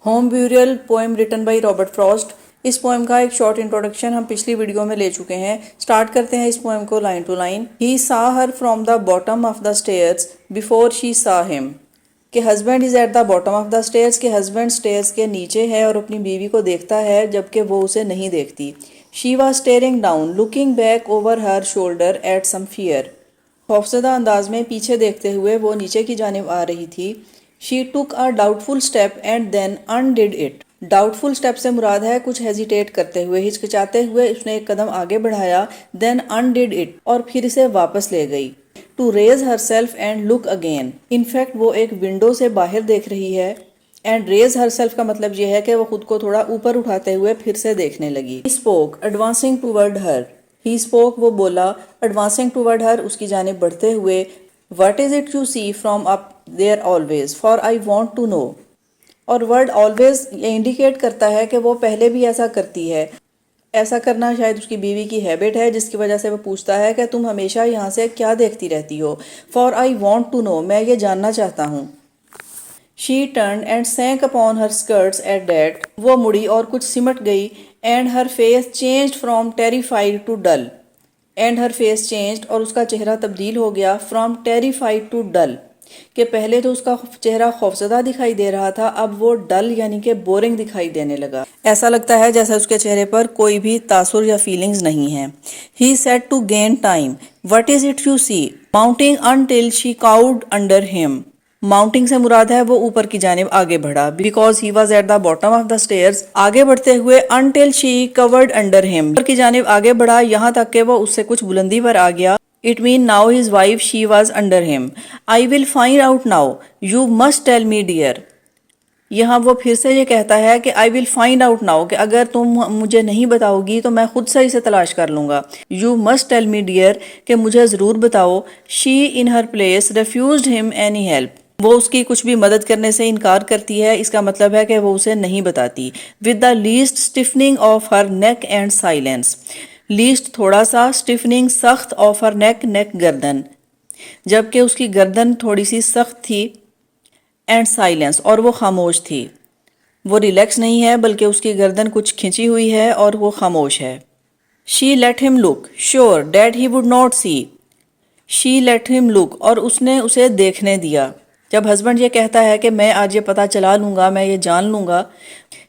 Home burial poem written by Robert Frost. اس poem کا ایک شارٹ انٹروڈکشن ہم پچھلی ویڈیو میں لے چکے ہیں۔ سٹارٹ کرتے ہیں اس پوئم کو line to line. He saw her from the bottom of the stairs before she saw him۔ کہ husband is at the bottom of the stairs, کہ ہسبینڈ اسٹیئرس کے نیچے ہے اور اپنی بیوی کو دیکھتا ہے جبکہ وہ اسے نہیں دیکھتی۔ She was staring down, looking back over her shoulder at some fear۔ خوفزدہ انداز میں پیچھے دیکھتے ہوئے وہ نیچے کی جانب آ رہی تھی۔ She took a doubtful step and then undid it۔ Doubtful step سے مراد ہے کچھ ہیزیٹیٹ کرتے ہوئے، ہچکچاتے ہوئے اس نے ایک قدم آگے بڑھایا، then undid it، اور پھر اسے واپس لے گئی۔ To raise herself and look again۔ in fact وہ ایک ونڈو سے باہر دیکھ رہی ہے۔ and raise herself کا مطلب یہ ہے کہ وہ خود کو تھوڑا اوپر اٹھاتے ہوئے پھر سے دیکھنے لگی۔ He spoke, advancing toward her۔ He spoke وہ بولا، advancing toward her اس کی جانب بڑھتے ہوئے۔ What is it you see from up there always? For I want to know۔ اور ورڈ always یہ انڈیکیٹ کرتا ہے کہ وہ پہلے بھی ایسا کرتی ہے۔ ایسا کرنا شاید اس کی بیوی کی ہیبٹ ہے، جس کی وجہ سے وہ پوچھتا ہے کہ تم ہمیشہ یہاں سے کیا دیکھتی رہتی ہو۔ For I want to know، میں یہ جاننا چاہتا ہوں۔ She turned and sank upon her skirts at that۔ وہ مڑی اور کچھ سمٹ گئی۔ And her face changed from terrified to dull۔ And her face changed اور اس کا چہرہ تبدیل ہو گیا from terrified to dull، کہ پہلے تو اس کا چہرہ خوفزدہ دکھائی دے رہا تھا، اب وہ ڈل یعنی کہ بورنگ دکھائی دینے لگا۔ ایسا لگتا ہے جیسے اس کے چہرے پر کوئی بھی تاثر یا فیلنگز نہیں ہیں۔ He said to gain time۔ What is it you see؟ Mounting until she cowed under him۔ Mounting سے مراد ہے وہ اوپر کی جانب آگے بڑھا۔ Because he was at the bottom of the stairs، آگے بڑھتے ہوئے until she covered under him، اوپر کی جانب آگے بڑھا یہاں تک کہ وہ اس سے کچھ بلندی پر آ گیا۔ It mean now his wife she was under him۔ I will find out now۔ You must tell me dear۔ یہاں وہ پھر سے یہ کہتا ہے کہ I will find out now، کہ اگر تم مجھے نہیں بتاؤ گی تو میں خود سے اسے تلاش کر لوں گا۔ You must tell me dear، کہ مجھے ضرور بتاؤ۔ She in her place refused him any help۔ وہ اس کی کچھ بھی مدد کرنے سے انکار کرتی ہے، اس کا مطلب ہے کہ وہ اسے نہیں بتاتی۔ With the least stiffening of her neck and silence۔ List تھوڑا سا، اسٹیفننگ سخت، آف ہر نیک نیک گردن، جبکہ اس کی گردن تھوڑی سی سخت تھی، اینڈ سائلنس اور وہ خاموش تھی۔ وہ ریلیکس نہیں ہے بلکہ اس کی گردن کچھ کھنچی ہوئی ہے اور وہ خاموش ہے۔ She let him look sure that he would not see۔ She let him look اور اس نے اسے دیکھنے دیا۔ جب ہسبینڈ یہ کہتا ہے کہ میں آج یہ پتہ چلا لوں گا، میں یہ جان لوں گا،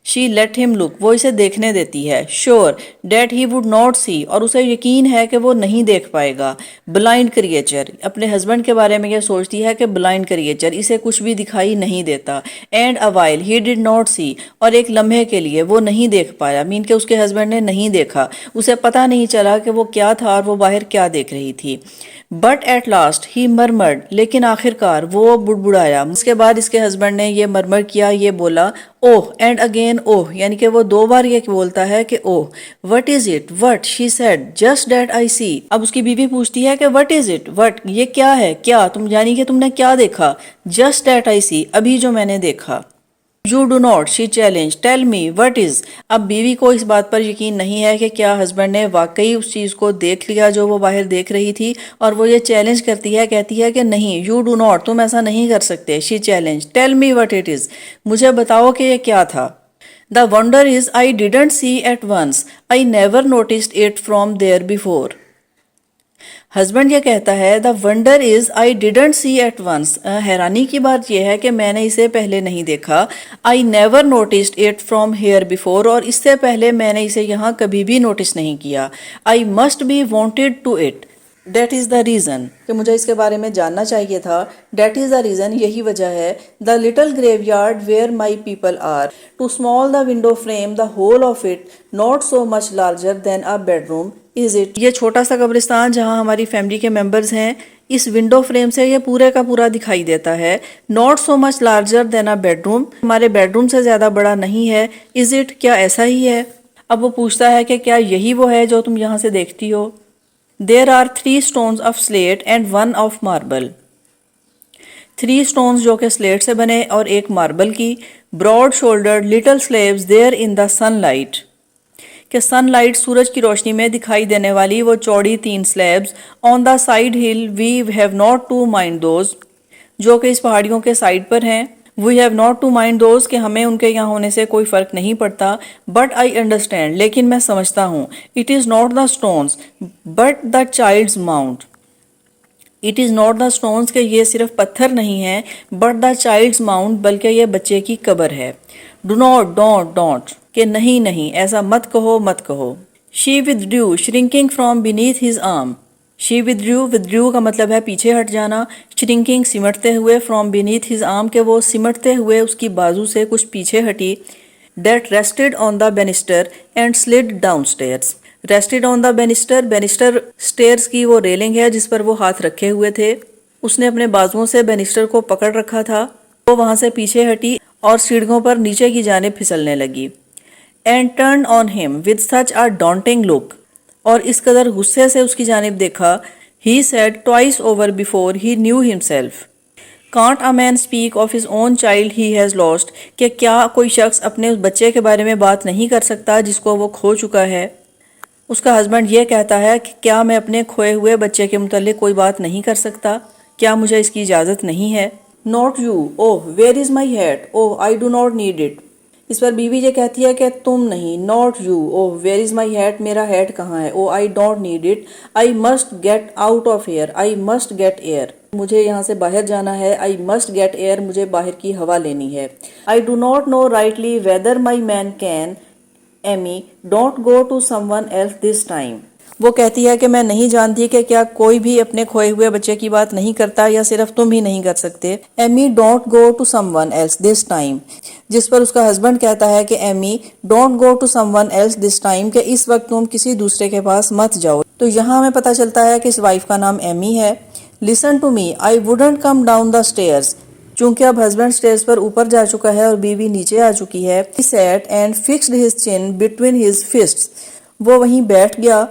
She let him look، وہ اسے دیکھنے دیتی ہے۔ Sure that he would not see، اور اسے یقین ہے کہ وہ نہیں دیکھ پائے گا۔ Blind creature، اپنے ہسبینڈ کے بارے میں یہ سوچتی ہے کہ blind creature، اسے کچھ بھی دکھائی نہیں دیتا۔ And a while he did not see، اور ایک لمحے کے لیے وہ نہیں دیکھ پایا، مین کہ اس کے ہسبینڈ نے نہیں دیکھا، اسے پتہ نہیں چلا کہ وہ کیا تھا اور وہ باہر کیا دیکھ رہی تھی۔ But at last he murmured، لیکن آخر کار وہ بڑبڑایا۔ اس کے بعد اس کے ہسبینڈ نے یہ مرمر کیا، یہ بولا، اوہ اینڈ اگین اوہ، یعنی کہ وہ دو بار یہ بولتا ہے کہ اوہ۔ What is it؟ What؟ She said just that I see۔ اب اس کی بیوی پوچھتی ہے کہ what is it؟ What؟ یہ کیا ہے؟ کیا تم یعنی کہ تم نے کیا دیکھا؟ Just that I see، ابھی جو میں نے دیکھا۔ You do not، she challenged، tell me what is۔ اب بیوی کو اس بات پر یقین نہیں ہے کہ کیا ہسبینڈ نے واقعی اس چیز کو دیکھ لیا جو وہ باہر دیکھ رہی تھی، اور وہ یہ چیلنج کرتی ہے، کہتی ہے کہ نہیں، you do not، تم ایسا نہیں کر سکتے۔ She challenged، tell me what it is، مجھے بتاؤ کہ یہ کیا تھا۔ The wonder is I didn't see at once، I never noticed it from there before۔ Husband یہ کہتا ہے the wonder is I didn't see at once، حیرانی کی بات یہ ہے کہ میں نے اسے پہلے نہیں دیکھا۔ I never noticed it from here before، اور اس سے پہلے میں نے اسے یہاں کبھی بھی نوٹس نہیں کیا۔ I must be wanted to it، that is the reason، کہ مجھے اس کے بارے میں جاننا چاہیے تھا۔ that is the reason، یہی وجہ ہے۔ the little graveyard where my people are، too small the window frame the whole of it not so much larger than a bedroom is it۔ یہ چھوٹا سا قبرستان جہاں ہماری فیملی کے ممبرز ہیں، اس ونڈو فریم سے یہ پورے کا پورا دکھائی دیتا ہے۔ not so much larger than a bedroom، ہمارے بیڈ روم سے زیادہ بڑا نہیں ہے۔ is it، کیا ایسا ہی ہے؟ اب وہ پوچھتا ہے کہ کیا یہی وہ ہے جو تم یہاں سے دیکھتی ہو؟ There are 3 stones of slate and 1 of marble۔ 3 stones جو کہ سلیٹ سے بنے اور ایک ماربل کی۔ broad shouldered little slabs there in the sunlight، کہ سن لائٹ سورج کی روشنی میں دکھائی دینے والی وہ چوڑی 3 slabs. on the side hill we have not to mind those، جو کہ اس پہاڑیوں کے سائڈ پر ہیں۔ We have not to mind those کہ ہمیں ان کے یہاں ہونے سے کوئی فرق نہیں پڑتا. But I understand لیکن میں سمجھتا ہوں. It is not the stones but the child's mound. It is not the stones کہ یہ صرف پتھر نہیں ہیں but the child's mound بلکہ یہ بچے کی قبر ہے. Do not, don't کہ نہیں نہیں ایسا مت کہو مت کہو. She withdrew shrinking from beneath his arm. She withdrew کا مطلب ہے پیچھے ہٹ جانا. Shrinking سمٹتے ہوئے from beneath his arm کہ وہ سمٹتے ہوئے اس کی بازو سے کچھ پیچھے ہٹی. That rested on the banister and slid downstairs. Rested on the banister stairs کی وہ ریلنگ ہے جس پر وہ ہاتھ رکھے ہوئے تھے. اس نے اپنے بازوؤں سے بینسٹر کو پکڑ رکھا تھا. وہ وہاں سے پیچھے ہٹی اور سیڑھیوں پر نیچے کی جانب پھسلنے لگی. And turned on him with such a daunting look. اور اس قدر غصے سے اس کی جانب دیکھا. He said twice over before he knew himself. Can't a man speak of his own child he has lost? کہ کیا کوئی شخص اپنے اس بچے کے بارے میں بات نہیں کر سکتا جس کو وہ کھو چکا ہے؟ اس کا ہسبینڈ یہ کہتا ہے کہ کیا میں اپنے کھوئے ہوئے بچے کے متعلق کوئی بات نہیں کر سکتا؟ کیا مجھے اس کی اجازت نہیں ہے؟ Not you. Oh, where is my hat? Oh, I do not need it. اس پر بیوی یہ کہتی ہے کہ تم نہیں. Not you. Oh, where is my hat? میرا ہیٹ کہاں ہے؟ Oh, I don't need it. I must get out of here. I must get air. مجھے یہاں سے باہر جانا ہے. I must get air. مجھے باہر کی ہوا لینی ہے. I do not know rightly whether my man can. Amy, don't go to someone else this time. وہ کہتی ہے کہ میں نہیں جانتی کہ کیا کوئی بھی اپنے کھوئے ہوئے بچے کی بات نہیں کرتا یا صرف تم ہی نہیں کر سکتے. Amy don't go to someone else this time. جس پر اس کا ہسبینڈ کہتا ہے کہ Amy don't go to someone else this time کہ اس وقت تم کسی دوسرے کے پاس مت جاؤ. تو یہاں ہمیں پتہ چلتا ہے کہ اس وائف کا نام ایمی ہے. Listen to me I wouldn't come down the stairs. چونکہ اب ہسبینڈ اسٹیئرس پر اوپر جا چکا ہے اور بیوی نیچے آ چکی ہے. He sat and fixed his chin between his fists. وہ وہیں بیٹھ گیا.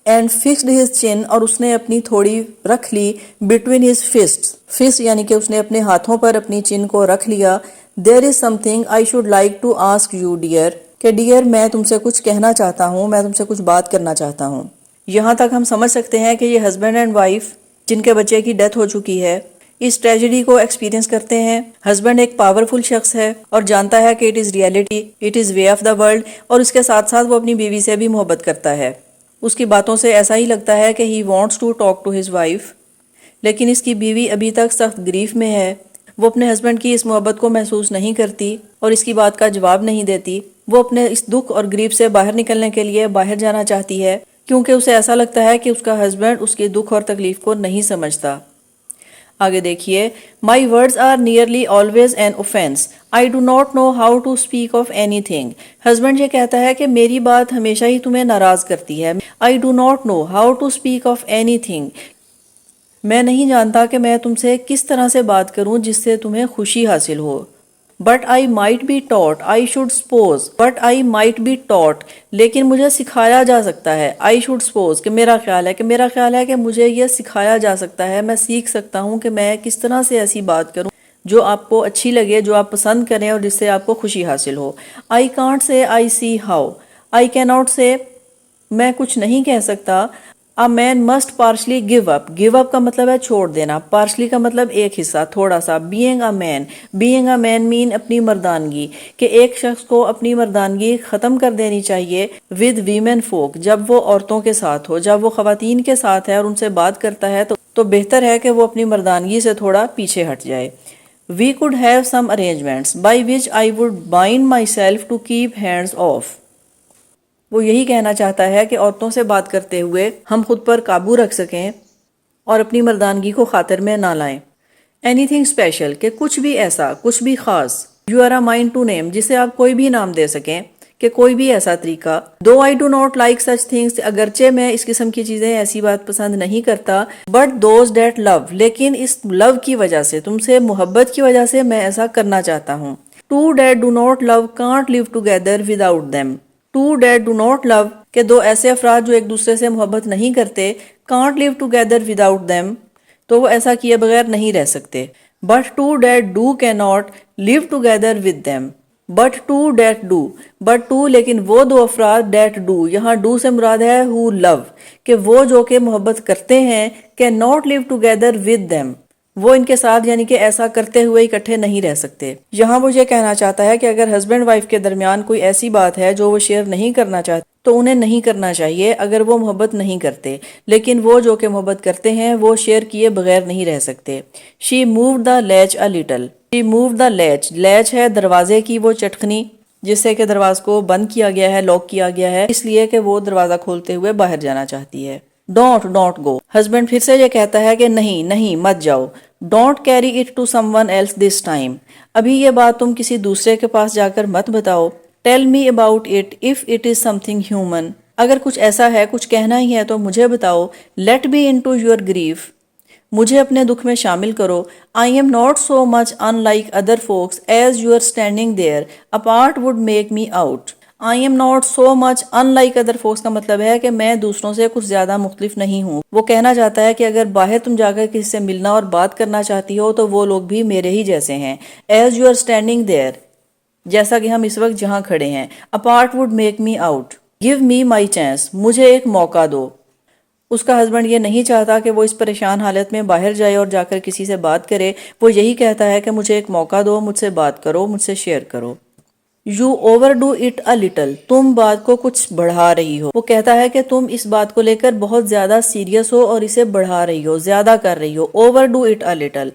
اینڈ فکسڈ ہز چن اور اس نے اپنی تھوڑی رکھ لی. بٹوین ہز فسٹ یعنی کہ اس نے اپنے ہاتھوں پر اپنی چن کو رکھ لیا. There is something I should like to ask you dear کہ ڈیئر میں تم سے کچھ کہنا چاہتا ہوں, میں تم سے کچھ بات کرنا چاہتا ہوں. یہاں تک ہم سمجھ سکتے ہیں کہ یہ ہسبینڈ اینڈ وائف جن کے بچے کی ڈیتھ ہو چکی ہے اس ٹریجڈی کو ایکسپیرینس کرتے ہیں. ہسبینڈ ایک پاورفل شخص ہے اور جانتا ہے کہ it is reality, it is way of the world, اور اس کے ساتھ ساتھ وہ اپنی بیوی سے بھی محبت کرتا ہے. اس کی باتوں سے ایسا ہی لگتا ہے کہ he wants to talk to his wife. لیکن اس کی بیوی ابھی تک سخت گریف میں ہے. وہ اپنے ہسبینڈ کی اس محبت کو محسوس نہیں کرتی اور اس کی بات کا جواب نہیں دیتی. وہ اپنے اس دکھ اور گریف سے باہر نکلنے کے لیے باہر جانا چاہتی ہے کیونکہ اسے ایسا لگتا ہے کہ اس کا ہسبینڈ اس کی دکھ اور تکلیف کو نہیں سمجھتا. آگے دیکھیے. My words are nearly always an offence. I do not know how to speak of anything. Husband یہ کہتا ہے کہ میری بات ہمیشہ ہی تمہیں ناراض کرتی ہے. I do not know how to speak of anything. میں نہیں جانتا کہ میں تم سے کس طرح سے بات کروں جس سے تمہیں خوشی حاصل ہو. But I might be taught. I should suppose. But I might be taught. لیکن مجھے سکھایا جا سکتا ہے. آئی شوڈ سپوز کہ میرا خیال ہے کہ مجھے یہ سکھایا جا سکتا ہے. میں سیکھ سکتا ہوں کہ میں کس طرح سے ایسی بات کروں جو آپ کو اچھی لگے, جو آپ پسند کریں اور جس سے آپ کو خوشی حاصل ہو. I can't say I see how. آئی کی ناٹ سے میں کچھ نہیں کہہ سکتا. A man must partially give up. Give up کا مطلب ہے چھوڑ دینا. Partially کا مطلب ایک حصہ, تھوڑا سا. Being a man mean اپنی مردانگی, کہ ایک شخص کو اپنی مردانگی ختم کر دینی چاہیے with women folk, جب وہ عورتوں کے ساتھ ہو, جب وہ خواتین کے ساتھ ہے اور ان سے بات کرتا ہے تو بہتر ہے کہ وہ اپنی مردانگی سے تھوڑا پیچھے ہٹ جائے. We could have some arrangements by which I would bind myself to keep hands off. وہ یہی کہنا چاہتا ہے کہ عورتوں سے بات کرتے ہوئے ہم خود پر قابو رکھ سکیں اور اپنی مردانگی کو خاطر میں نہ لائیں. اینی تھنگ اسپیشل کہ کچھ بھی ایسا, کچھ بھی خاص. You are a mind to name جسے آپ کوئی بھی نام دے سکیں, کہ کوئی بھی ایسا طریقہ. Though I do not like such things, اگرچہ میں اس قسم کی چیزیں ایسی بات پسند نہیں کرتا. بٹ دوز ڈیٹ لو, لیکن اس لو کی وجہ سے, تم سے محبت کی وجہ سے میں ایسا کرنا چاہتا ہوں. Two that do not love can't live together without them. Two that do not love کہ دو ایسے افراد جو ایک دوسرے سے محبت نہیں کرتے, can't live together without them, تو وہ ایسا کیے بغیر نہیں رہ سکتے. بٹ ٹو ڈیٹ ڈو کی not live together with them. But two that do, but two لیکن وہ دو افراد, ڈیٹ ڈو, یہاں ڈو سے مراد ہے ہو لو, کہ وہ جو کہ محبت کرتے ہیں, کہ not live together with them, وہ ان کے ساتھ یعنی کہ ایسا کرتے ہوئے اکٹھے نہیں رہ سکتے۔ یہاں وہ یہ کہنا چاہتا ہے کہ اگر ہسبینڈ وائف کے درمیان کوئی ایسی بات ہے جو وہ شیئر نہیں کرنا چاہتے تو انہیں نہیں کرنا چاہیے اگر وہ محبت نہیں کرتے، لیکن وہ جو کہ محبت کرتے ہیں وہ شیئر کیے بغیر نہیں رہ سکتے۔ She moved the latch a little. She moved the latch. Latch ہے دروازے کی وہ چٹکنی جس سے کہ دروازے کو بند کیا گیا ہے، لاک کیا گیا ہے، اس لیے کہ وہ دروازہ کھولتے ہوئے باہر جانا چاہتی ہے۔ Don't go. ہسبینڈ پھر سے یہ کہتا ہے کہ نہیں مت جاؤ۔ Don't carry it to someone else this time. ابھی یہ بات تم کسی دوسرے کے پاس جا کر مت بتاؤ۔ Tell me about it if it is something human. اگر کچھ ایسا ہے، کچھ کہنا ہی ہے تو مجھے بتاؤ۔ Let me into your grief. مجھے اپنے دکھ میں شامل کرو۔ I am not so much unlike other folks as you are standing there apart would make me out. I am not so much unlike other folks کا مطلب ہے کہ میں دوسروں سے کچھ زیادہ مختلف نہیں ہوں۔ وہ کہنا چاہتا ہے کہ اگر باہر تم جا کر کسی سے ملنا اور بات کرنا چاہتی ہو تو وہ لوگ بھی میرے ہی جیسے ہیں۔ As you are standing there، جیسا کہ ہم اس وقت جہاں کھڑے ہیں۔ Apart would make me out. Give me my chance. مجھے ایک موقع دو۔ اس کا ہسبینڈ یہ نہیں چاہتا کہ وہ اس پریشان حالت میں باہر جائے اور جا کر کسی سے بات کرے، وہ یہی کہتا ہے کہ مجھے ایک موقع دو، مجھ سے بات کرو، مجھ سے شیئر کرو۔ You overdo it a little. تم بات کو کچھ بڑھا رہی ہو۔ وہ کہتا ہے کہ تم اس بات کو لے کر بہت زیادہ سیریس ہو اور اسے بڑھا رہی ہو، زیادہ کر رہی ہو۔ Overdo it a little.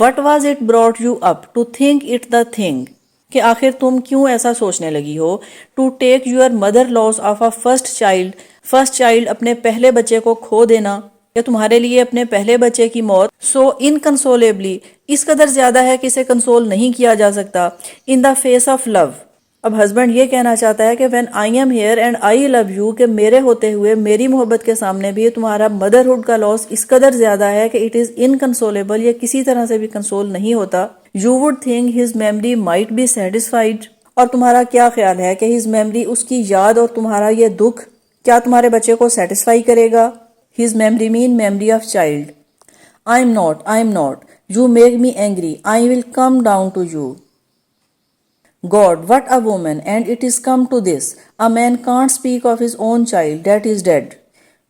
What was it brought you up to think it the thing؟ کہ آخر تم کیوں ایسا سوچنے لگی ہو۔ To take your mother loss of a first child اپنے پہلے بچے کو کھو دینا، کہ تمہارے لیے اپنے پہلے بچے کی موت so inconsolably اس قدر زیادہ ہے کہ اسے کنسول نہیں کیا جا سکتا۔ In the face of love. اب ہسبینڈ یہ کہنا چاہتا ہے کہ when I am here and I love you کہ میرے ہوتے ہوئے میری محبت کے سامنے بھی تمہارا مدرہڈ کا لاس اس قدر زیادہ ہے کہ it is inconsolable، یہ کسی طرح سے بھی کنسول نہیں ہوتا۔ You would think his memory might be satisfied. اور تمہارا کیا خیال ہے کہ his memory اس کی یاد اور تمہارا یہ دکھ کیا تمہارے بچے کو سیٹسفائی کرے گا؟ His memory mean memory of child. I'm not. You make me angry. I will come down to you. God, what a woman, and it is come to this. A man can't speak of his own child that is dead.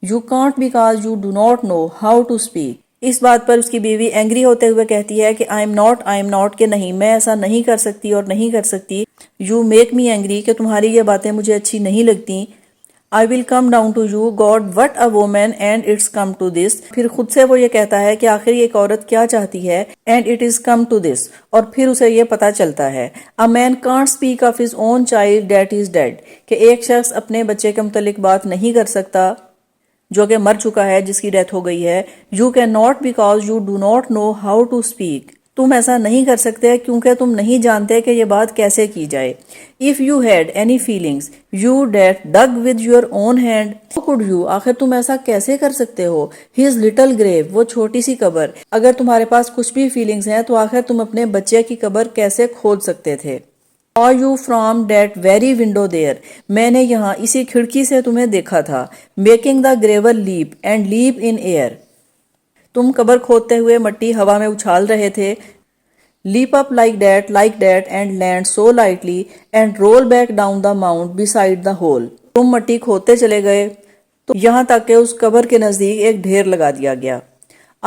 You can't because you do not know how to speak. اس بات پر اس کی بیوی angry ہوتے ہوئے کہتی ہے کہ I'm not کہ نہیں، میں ایسا نہیں کر سکتی اور نہیں کر سکتی۔ You make me angry کہ تمہاری یہ باتیں مجھے اچھی نہیں لگتی۔ I will come down to you. God, what a woman, and it's come to this. پھر خود سے وہ یہ کہتا ہے کہ آخر ایک عورت کیا چاہتی ہے، and it is come to this. اور پھر اسے یہ پتا چلتا ہے A man can't speak of his own child that is dead. کہ ایک شخص اپنے بچے کے متعلق بات نہیں کر سکتا جو کہ مر چکا ہے، جس کی ڈیتھ ہو گئی ہے۔ You cannot because you do not know how to speak. تم ایسا نہیں کر سکتے کیونکہ تم نہیں جانتے کہ یہ بات کیسے کی جائے۔ If you had any feelings, you that dug with your own hand. How could you؟ آخر تم ایسا کیسے کر سکتے ہو۔ His little grave، وہ چھوٹی سی قبر۔ اگر تمہارے پاس کچھ بھی فیلنگز ہیں تو آخر تم اپنے بچے کی قبر کیسے کھود سکتے تھے۔ Saw you from that very window there. میں نے یہاں اسی کھڑکی سے تمہیں دیکھا تھا۔ Making the gravel leap and leap in air. تم قبر کھودتے ہوئے مٹی ہوا میں اچھال رہے تھے۔ Leap up like that and land so lightly and roll back down the mound beside the hole. تم مٹی کھودتے چلے گئے تو یہاں تک کہ اس قبر کے نزدیک ایک ڈھیر لگا دیا گیا۔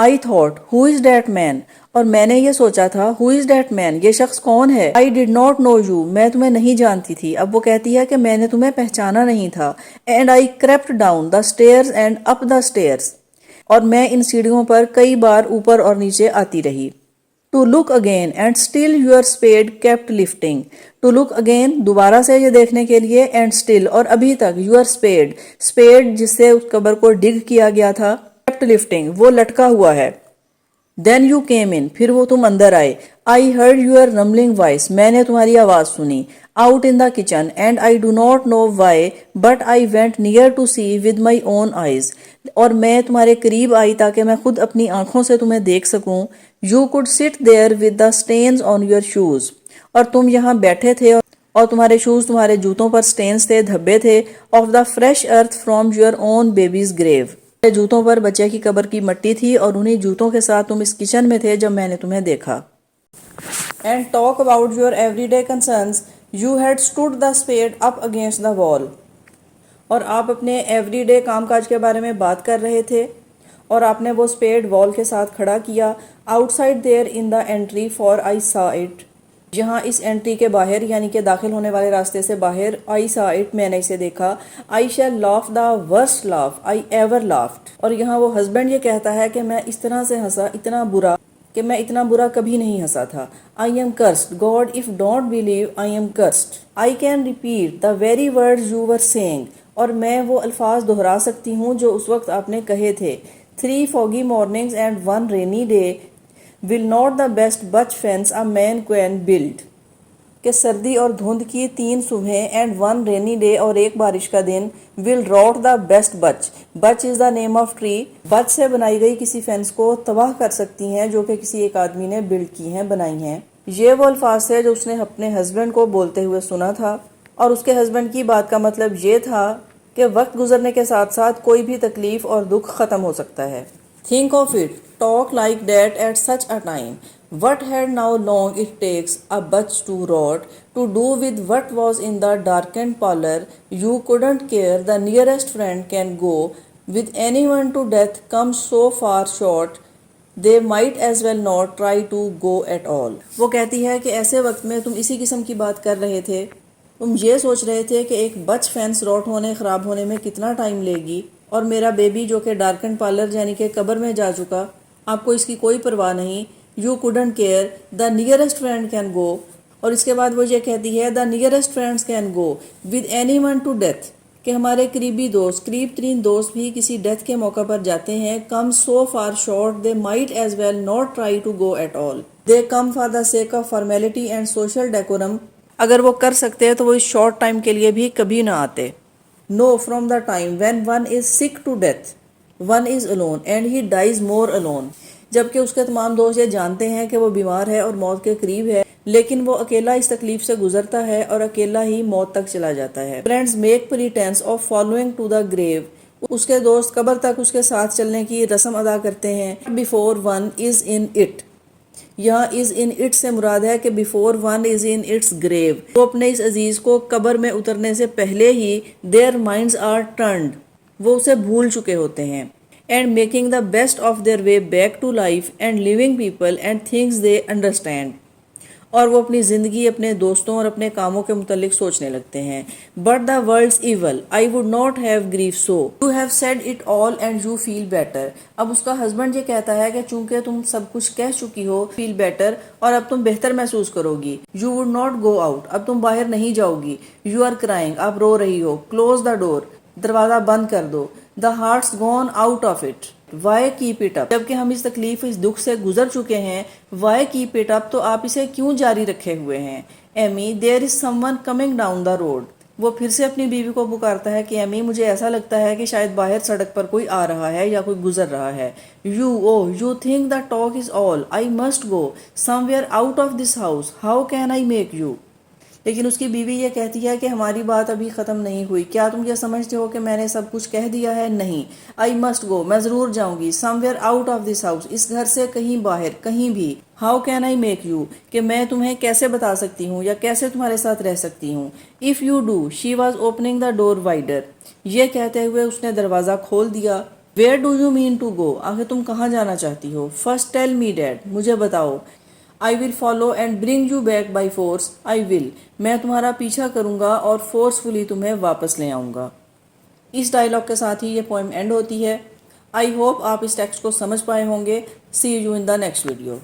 I thought, who is that man? اور میں نے یہ سوچا تھا who is that man؟ یہ شخص کون ہے؟ I did not know you. میں تمہیں نہیں جانتی تھی۔ اب وہ کہتی ہے کہ میں نے تمہیں پہچانا نہیں تھا۔ And I crept down the stairs and up the stairs. اور میں ان سیڑھیوں پر کئی بار اوپر اور نیچے آتی رہی۔ To look again and still your spade kept lifting. To look again دوبارہ سے یہ دیکھنے کے لیے and still اور ابھی تک your spade جس سے اس قبر کو ڈگ کیا گیا تھا kept lifting وہ لٹکا ہوا ہے۔ Then you came in پھر وہ تم اندر آئے۔ I heard your rumbling voice میں نے تمہاری آواز سنی۔ Out in the kitchen and I do not know why but I went near to see with my own eyes. اور میں تمہارے قریب آئی تاکہ میں خود اپنی آنکھوں سے تمہیں دیکھ سکوں۔ You could sit there with the stains on your shoes. اور تم یہاں بیٹھے تھے اور تمہارے شوز تمہارے جوتوں پر سٹینز تھے، دھبے تھے۔ Of the fresh earth from your own baby's grave. جوتوں پر بچے کی قبر کی مٹی تھی اور انہی جوتوں کے ساتھ تم اس کچن میں تھے جب میں نے تمہیں دیکھا۔ And talk about your everyday concerns. You had stood the spade up against the wall. اور آپ اپنے ایوری ڈے کام کاج کے بارے میں بات کر رہے تھے اور آپ نے وہ اسپیڈ وال کے ساتھ کھڑا کیا. Outside there in the entry for I saw it. یہاں اس انٹری کے باہر یعنی کہ داخل ہونے والے راستے سے باہر آئی سا اٹ میں نے اسے دیکھا. I shall laugh the worst laugh I ever laughed. اور یہاں وہ ہسبینڈ یہ کہتا ہے کہ میں اس طرح سے ہنسا اتنا برا کہ میں اتنا برا کبھی نہیں ہنسا تھا. I am cursed god if don't believe I am cursed. I can repeat the very words you were saying. اور میں وہ الفاظ دہرا سکتی ہوں جو اس وقت آپ نے کہے تھے. 3 foggy mornings and 1 rainy day will not the best butch fence a man can build. کہ سردی اور دھند کی 3 صبحیں اینڈ 1 رینی ڈے اور 1 بارش کا دن ول روٹ دا بیسٹ بچ. بچ از دا نیم آف ٹری. بچ سے بنائی گئی کسی فینس کو تباہ کر سکتی ہیں جو کہ کسی ایک آدمی نے بلڈ کی ہیں بنائی ہیں. یہ وہ الفاظ تھے جو اس نے اپنے ہسبینڈ کو بولتے ہوئے سنا تھا اور اس کے ہسبینڈ کی بات کا مطلب یہ تھا کہ وقت گزرنے کے ساتھ ساتھ کوئی بھی تکلیف اور دکھ ختم ہو سکتا ہے. Think of it, talk like that at such a time. What had now long it takes a butch to rot, to do with what was in the darkened parlor. You couldn't care, the nearest friend can go, with anyone to death comes so far short, they might as well not try to go at all. وہ کہتی ہے کہ ایسے وقت میں تم اسی قسم کی بات کر رہے تھے. تم یہ سوچ رہے تھے کہ ایک بچ فینس روٹ ہونے خراب ہونے میں کتنا ٹائم لے گی اور میرا بیبی جو کہ ڈارکن پارلر یعنی کہ قبر میں جا چکا آپ کو اس کی کوئی پرواہ نہیں. You couldn't care the nearest friend can go. اور اس کے بعد وہ یہ کہتی ہے the nearest friends can go with anyone to death کہ ہمارے قریبی دوست قریب ترین دوست بھی کسی ڈیتھ کے موقع پر جاتے ہیں. Come so far short they might as well not try to go at all. They come for the sake of formality and social decorum. اگر وہ کر سکتے ہیں تو وہ اس شارٹ ٹائم کے لیے بھی کبھی نہ آتے. No, from the time when one is sick to death, one is alone and he dies more alone. جبکہ اس کے تمام دوست یہ جانتے ہیں کہ وہ بیمار ہے اور موت کے قریب ہے لیکن وہ اکیلا اس تکلیف سے گزرتا ہے اور اکیلا ہی موت تک چلا جاتا ہے. Friends make pretense of following to the grave. اس کے دوست قبر تک اس کے ساتھ چلنے کی رسم ادا کرتے ہیں. Before one is in it. یہاں از ان اٹ سے مراد ہے کہ before one is in its grave. وہ اپنے اس عزیز کو قبر میں اترنے سے پہلے ہی دیئر مائنڈز آر ٹرنڈ وہ اسے بھول چکے ہوتے ہیں. And making the best of their way back to life and leaving people and things they understand. اور وہ اپنی زندگی اپنے دوستوں اور اپنے کاموں کے متعلق سوچنے لگتے ہیں. But the world's evil I would not have grief so you have said it all and you feel better. اب اس کا ہسبینڈ یہ کہتا ہے کہ چونکہ تم سب کچھ کہہ چکی ہو فیل بیٹر اور اب تم بہتر محسوس کرو گی. You would not go out اب تم باہر نہیں جاؤ گی. یو آر کرائنگ آپ رو رہی ہو. کلوز دا ڈور دروازہ بند کر دو. The heart's gone out of it. Why keep it up جبکہ ہم اس تکلیف اس دکھ سے گزر چکے ہیں. وائی کیپ اٹ اپ تو آپ اسے کیوں جاری رکھے ہوئے ہیں. Amy there is someone coming down the road. وہ پھر سے اپنی بیوی کو پکارتا ہے کہ ایمی مجھے ایسا لگتا ہے کہ شاید باہر سڑک پر کوئی آ رہا ہے یا کوئی گزر رہا ہے. You think the talk is all I must go some where out of this house how can I make you. لیکن اس کی بیوی یہ کہتی ہے کہ ہماری بات ابھی ختم نہیں ہوئی. کیا تم یہ سمجھتے ہو کہ میں نے سب کچھ کہہ دیا ہے؟ نہیں. آئی مسٹ گو میں ضرور جاؤں گی. Somewhere out of this house اس گھر سے کہیں باہر کہیں بھی. How can I make you کہ میں تمہیں کیسے بتا سکتی ہوں یا کیسے تمہارے ساتھ رہ سکتی ہوں. If you do she was opening the door wider. یہ کہتے ہوئے اس نے دروازہ کھول دیا. Where do you mean to go آخر تم کہاں جانا چاہتی ہو. فرسٹ ٹیل می ڈیڈ مجھے بتاؤ. I will follow and bring you back by force. I will. میں تمہارا پیچھا کروں گا اور فورسفلی تمہیں واپس لے آؤں گا. اس ڈائلاگ کے ساتھ ہی یہ پوئم اینڈ ہوتی ہے. I hope آپ اس ٹیکسٹ کو سمجھ پائے ہوں گے. See you in the next video.